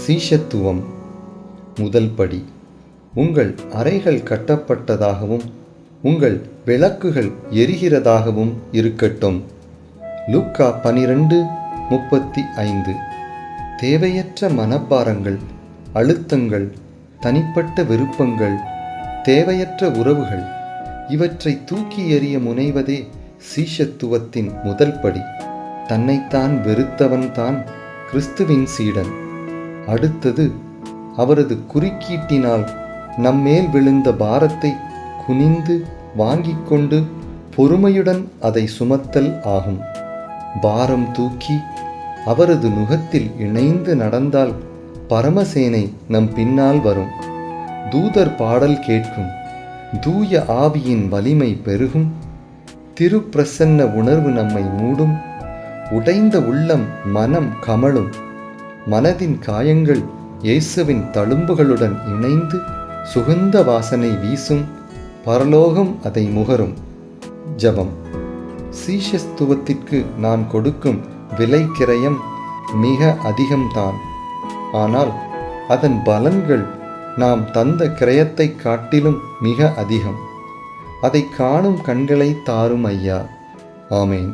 சீஷத்துவம். முதல் படி, உங்கள் அறைகள் கட்டப்பட்டதாகவும் உங்கள் விளக்குகள் எரிகிறதாகவும் இருக்கட்டும். லூக்கா 12:35. தேவையற்ற மனப்பாரங்கள், அழுத்தங்கள், தனிப்பட்ட விருப்பங்கள், தேவையற்ற உறவுகள் இவற்றை தூக்கி எறிய முனைவதே சீஷத்துவத்தின் முதல் படி. தன்னைத்தான் வெறுத்தவன்தான் கிறிஸ்துவின் சீடன். அடுத்தது, அவரது குறுக்கீட்டினால் நம்மேல் விழுந்த பாரத்தை குனிந்து வாங்கிக் கொண்டு பொறுமையுடன் அதை சுமத்தல் ஆகும். பாரம் தூக்கி அவரது நுகத்தில் இணைந்து நடந்தால் பரமசேனை நம் பின்னால் வரும். தூதர் பாடல் கேட்கும். தூய ஆவியின் வலிமை பெருகும். திருப்பிரசன்ன உணர்வு நம்மை மூடும். உடைந்த உள்ளம் மனம் கமழும். மனதின் காயங்கள் இயேசுவின் தழும்புகளுடன் இணைந்து சுகந்த வாசனை வீசும். பரலோகம் அதை முகரும். ஜெபம். சீஷத்துவத்திற்கு நான் கொடுக்கும் விலை கிரயம் மிக அதிகம்தான். ஆனால் அதன் பலன்கள் நாம் தந்த கிரயத்தை காட்டிலும் மிக அதிகம். அதை காணும் கண்களை தாரும் ஐயா. ஆமேன்.